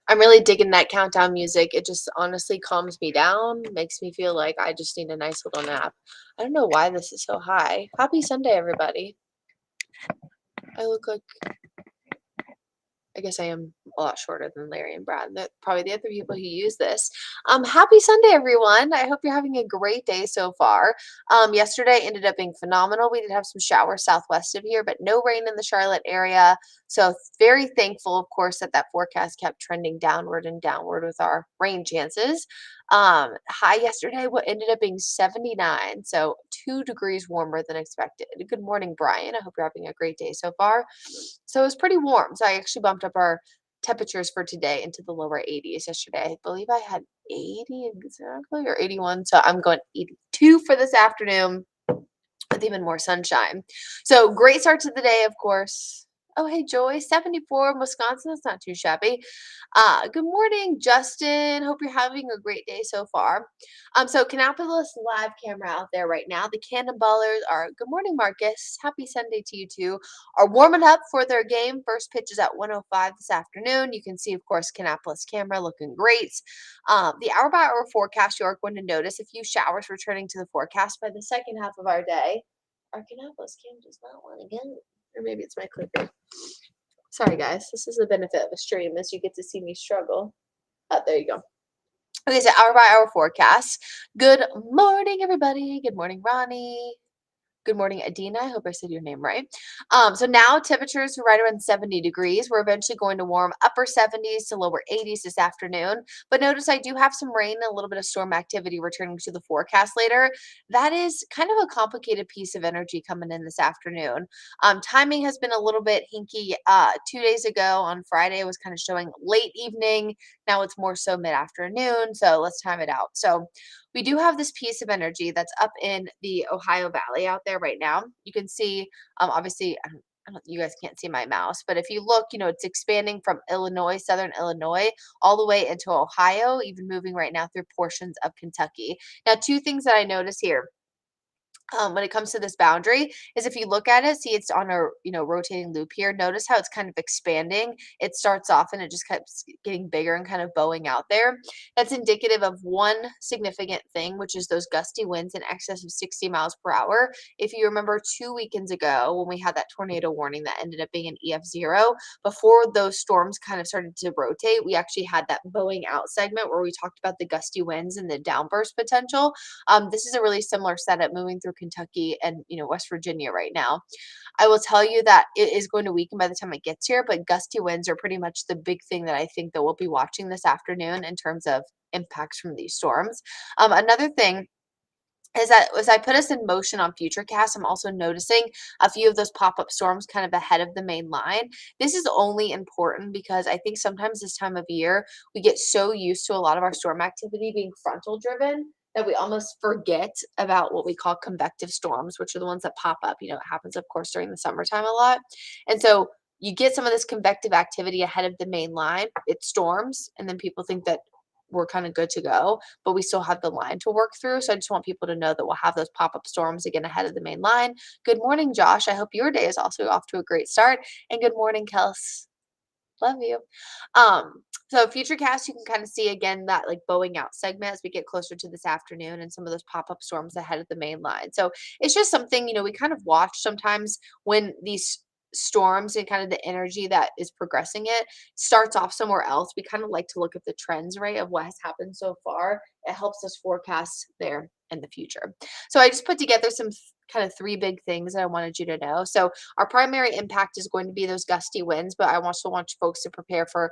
I'm really digging that countdown music. It just honestly calms me down, makes me feel like I just need a nice little nap. I don't know why this is so high. Happy Sunday, everybody. I look like I guess I am a lot shorter than Larry and Brad. They're probably the other people who use this. Happy Sunday, everyone. I hope you're having a great day so far. Yesterday ended up being phenomenal. We did have some showers southwest of here, but no rain in the Charlotte area. So very thankful, of course, that that forecast kept trending downward and downward with our rain chances. High yesterday, what ended up being 79, so 2 degrees warmer than expected. Good morning, Brian. I hope you're having a great day so far. So it was pretty warm. So I actually bumped up our temperatures for today into the lower 80s yesterday. I believe I had 80 exactly or 81. So I'm going 82 for this afternoon with even more sunshine. So great start to the day, of course. Oh, hey, Joy, 74 in Wisconsin. That's not too shabby. Good morning, Justin. Hope you're having a great day so far. So Kannapolis live camera out there right now. The Cannonballers are, good morning, Marcus. Happy Sunday to you too. Are warming up for their game. First pitch is at 1:05 this afternoon. You can see, of course, Kannapolis camera looking great. The hour by hour forecast, you are going to notice a few showers returning to the forecast by the second half of our day. Our Kannapolis cam does not want to go. Or maybe it's my clicker. Sorry, guys. This is the benefit of a stream, is you get to see me struggle. Oh, there you go. Okay, so hour by hour forecast. Good morning, everybody. Good morning, Ronnie. Good morning, Adina. I hope I said your name right. So now temperatures are right around 70 degrees. We're eventually going to warm upper 70s to lower 80s this afternoon. But notice I do have some rain and a little bit of storm activity returning to the forecast later. That is kind of a complicated piece of energy coming in this afternoon. Timing has been a little bit hinky. 2 days ago on Friday, it was kind of showing late evening. Now it's more so mid afternoon. So let's time it out. So we do have this piece of energy that's up in the Ohio Valley out there right now. You can see, obviously, you guys can't see my mouse, but if you look, it's expanding from Illinois, southern Illinois, all the way into Ohio, even moving right now through portions of Kentucky. Now, two things that I notice here when it comes to this boundary is if you look at it, see it's on a rotating loop here. Notice how it's kind of expanding. It starts off and it just keeps getting bigger and kind of bowing out there. That's indicative of one significant thing, which is those gusty winds in excess of 60 miles per hour. If you remember 2 weekends ago when we had that tornado warning that ended up being an EF0, before those storms kind of started to rotate, we actually had that bowing out segment where we talked about the gusty winds and the downburst potential. This is a really similar setup moving through Kentucky and West Virginia right now. I will tell you that it is going to weaken by the time it gets here, but gusty winds are pretty much the big thing that I think that we'll be watching this afternoon in terms of impacts from these storms. Another thing is that as I put us in motion on Futurecast, I'm also noticing a few of those pop-up storms kind of ahead of the main line. This is only important because I think sometimes this time of year, we get so used to a lot of our storm activity being frontal driven that we almost forget about what we call convective storms, which are the ones that pop up. It happens, of course, during the summertime a lot. And so you get some of this convective activity ahead of the main line. It storms, and then people think that we're kind of good to go, but we still have the line to work through. So I just want people to know that we'll have those pop-up storms again ahead of the main line. Good morning, Josh. I hope your day is also off to a great start. And good morning, Kels. Love you. So Futurecast, you can kind of see again that like bowing out segment as we get closer to this afternoon and some of those pop-up storms ahead of the main line. So it's just something, we kind of watch sometimes when these storms and kind of the energy that is progressing it starts off somewhere else. We kind of like to look at the trends, right, of what has happened so far. It helps us forecast there in the future. So I just put together some kind of three big things that I wanted you to know. So our primary impact is going to be those gusty winds, but I also want folks to prepare for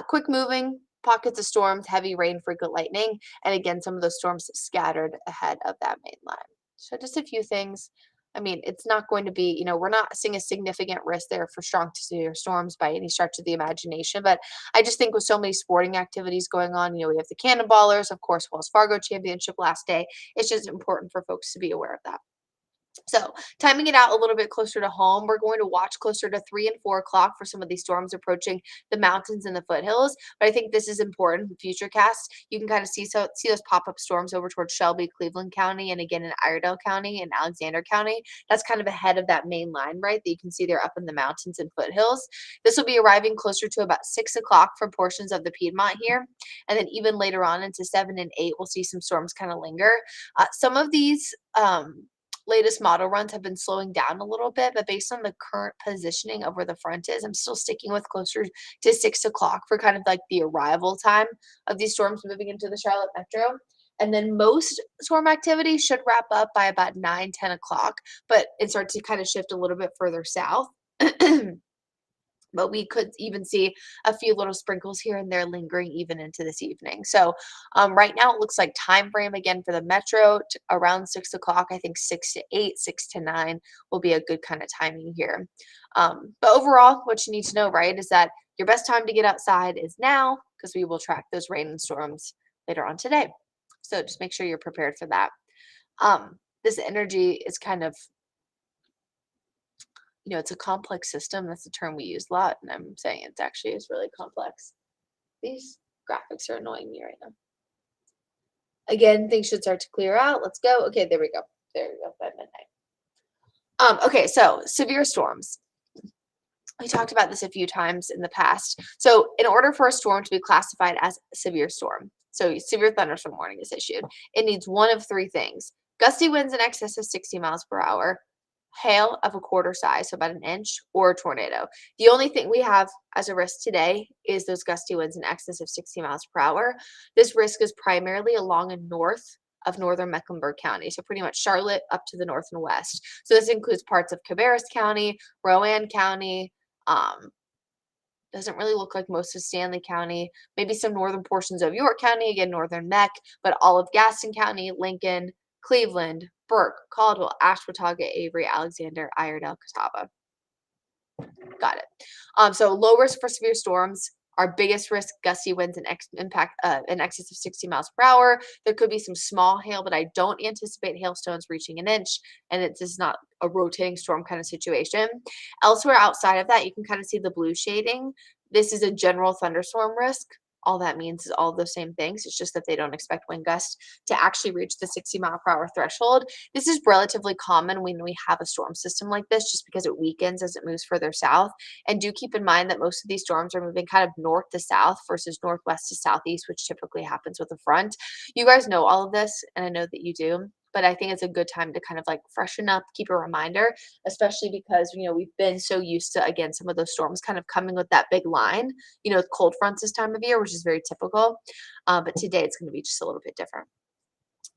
quick moving pockets of storms, heavy rain, frequent lightning, and again, some of those storms scattered ahead of that main line. So just a few things. I mean, it's not going to be, we're not seeing a significant risk there for strong to severe storms by any stretch of the imagination. But I just think with so many sporting activities going on, we have the Cannonballers, of course, Wells Fargo Championship last day. It's just important for folks to be aware of that. So, timing it out a little bit closer to home, we're going to watch closer to 3 and 4 o'clock for some of these storms approaching the mountains and the foothills. But I think this is important for future casts. You can kind of see those pop up storms over towards Shelby, Cleveland County, and again in Iredell County and Alexander County. That's kind of ahead of that main line, right? That you can see they're up in the mountains and foothills. This will be arriving closer to about 6 o'clock for portions of the Piedmont here. And then even later on into 7 and 8, we'll see some storms kind of linger. Some of these latest model runs have been slowing down a little bit, but based on the current positioning of where the front is, I'm still sticking with closer to 6 o'clock for kind of like the arrival time of these storms moving into the Charlotte metro. And then most storm activity should wrap up by about 9, 10 o'clock, but it starts to kind of shift a little bit further south. But we could even see a few little sprinkles here and there lingering even into this evening. So right now it looks like time frame again for the metro around 6 o'clock. I think 6 to 8, 6 to 9 will be a good kind of timing here. But overall, what you need to know, right, is that your best time to get outside is now because we will track those rain and storms later on today. So just make sure you're prepared for that. This energy is kind of, it's a complex system. That's a term we use a lot, and I'm saying it's actually is really complex. These graphics are annoying me right now. Again, things should start to clear out. Let's go. Okay, there we go. There we go by midnight. Okay, so severe storms. We talked about this a few times in the past. So, in order for a storm to be classified as a severe storm, so severe thunderstorm warning is issued, it needs one of three things: gusty winds in excess of 60 miles per hour, hail of a quarter size, so about an inch, or a tornado. The only thing we have as a risk today is those gusty winds in excess of 60 miles per hour. This risk is primarily along and north of northern Mecklenburg County, so pretty much Charlotte up to the north and west. So this includes parts of Cabarrus County, Rowan County. Doesn't really look like most of Stanley County, maybe some northern portions of York County, again, northern Meck, but all of Gaston County, Lincoln, Cleveland, Burke, Caldwell, Ashwaubenon, Avery, Alexander, Iredell, Catawba. Got it. So low risk for severe storms. Our biggest risk, gusty winds and impact in excess of 60 miles per hour. There could be some small hail, but I don't anticipate hailstones reaching an inch, and it's just not a rotating storm kind of situation. Elsewhere outside of that, you can kind of see the blue shading. This is a general thunderstorm risk. All that means is all those same things. It's just that they don't expect wind gusts to actually reach the 60-mile-per-hour threshold. This is relatively common when we have a storm system like this, just because it weakens as it moves further south. And do keep in mind that most of these storms are moving kind of north to south versus northwest to southeast, which typically happens with a front. You guys know all of this, and I know that you do. But I think it's a good time to kind of like freshen up, keep a reminder, especially because, we've been so used to, again, some of those storms kind of coming with that big line, cold fronts this time of year, which is very typical. But today it's going to be just a little bit different.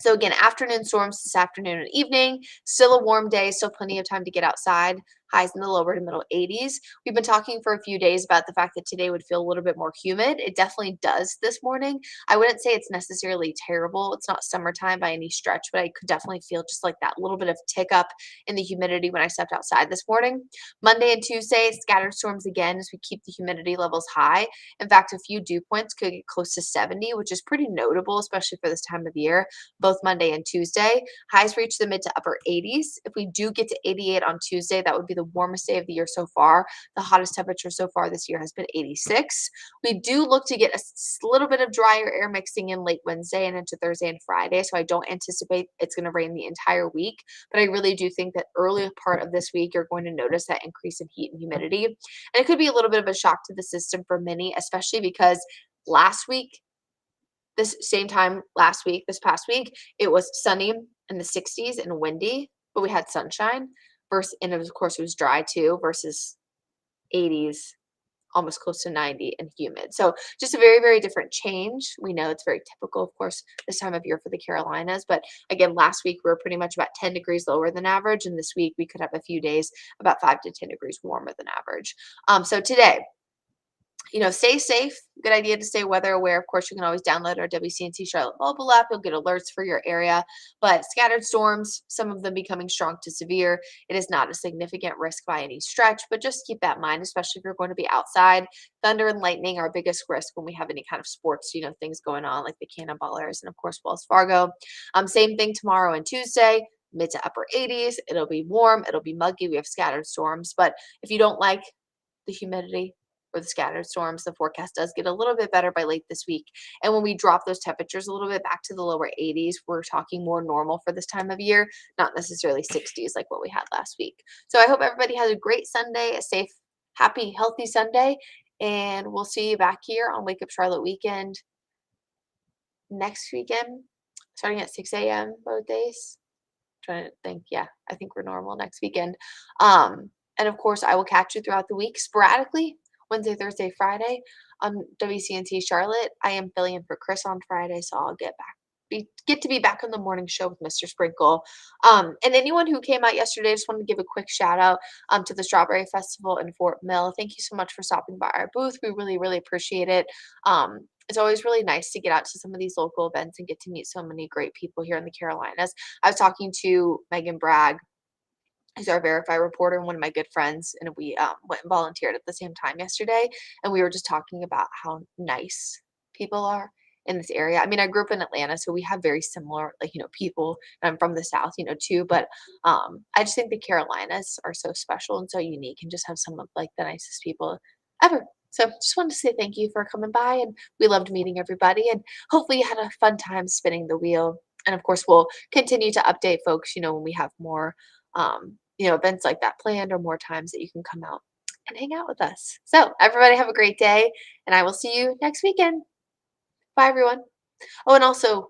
So again, afternoon storms this afternoon and evening. Still a warm day, still plenty of time to get outside. Highs in the lower to middle 80s. We've been talking for a few days about the fact that today would feel a little bit more humid. It definitely does this morning. I wouldn't say it's necessarily terrible. It's not summertime by any stretch, but I could definitely feel just like that little bit of tick up in the humidity when I stepped outside this morning. Monday and Tuesday, scattered storms again as we keep the humidity levels high. In fact, a few dew points could get close to 70, which is pretty notable, especially for this time of year, both Monday and Tuesday. Highs reach the mid to upper 80s. If we do get to 88 on Tuesday, that would be the warmest day of the year so far. The hottest temperature so far this year has been 86. We do look to get a little bit of drier air mixing in late Wednesday and into Thursday and Friday, so I don't anticipate it's going to rain the entire week, but I really do think that early part of this week, you're going to notice that increase in heat and humidity. And it could be a little bit of a shock to the system for many, especially because last week, this same time last week, this past week, it was sunny in the 60s and windy, but we had sunshine and of course it was dry too, versus 80s, almost close to 90 and humid. So just a very, very different change. We know it's very typical, of course, this time of year for the Carolinas. But again, last week we were pretty much about 10 degrees lower than average. And this week we could have a few days about 5 to 10 degrees warmer than average. So today, stay safe. Good idea to stay weather aware. Of course, you can always download our WCNC Charlotte mobile app. You'll get alerts for your area. But scattered storms, some of them becoming strong to severe. It is not a significant risk by any stretch, but just keep that in mind, especially if you're going to be outside. Thunder and lightning are our biggest risk when we have any kind of sports, things going on like the Cannonballers and, of course, Wells Fargo. Same thing tomorrow and Tuesday. mid to upper 80s. It'll be warm, it'll be muggy. We have scattered storms, but if you don't like the humidity or the scattered storms, the forecast does get a little bit better by late this week. And when we drop those temperatures a little bit back to the lower 80s, we're talking more normal for this time of year, not necessarily 60s like what we had last week. So I hope everybody has a great Sunday, a safe, happy, healthy Sunday, and we'll see you back here on Wake Up Charlotte weekend next weekend, starting at 6 a.m. both days. Trying to think, yeah, I think we're normal next weekend. And of course, I will catch you throughout the week sporadically, Wednesday, Thursday, Friday on WCNT Charlotte. I am filling in for Chris on Friday, so I'll get to be back on the morning show with Mr. Sprinkle. And anyone who came out yesterday, I just wanted to give a quick shout out to the Strawberry Festival in Fort Mill. Thank you so much for stopping by our booth. We really, really appreciate it. It's always really nice to get out to some of these local events and get to meet so many great people here in the Carolinas. I was talking to Megan Bragg, who's our Verify reporter and one of my good friends, and we went and volunteered at the same time yesterday. And we were just talking about how nice people are in this area. I mean, I grew up in Atlanta, so we have very similar, like, people. And I'm from the South, too. But I just think the Carolinas are so special and so unique, and just have some of like the nicest people ever. So just wanted to say thank you for coming by, and we loved meeting everybody, and hopefully you had a fun time spinning the wheel. And of course, we'll continue to update folks, when we have more events like that planned or more times that you can come out and hang out with us. So, everybody have a great day, and I will see you next weekend. Bye, everyone. Oh, and also,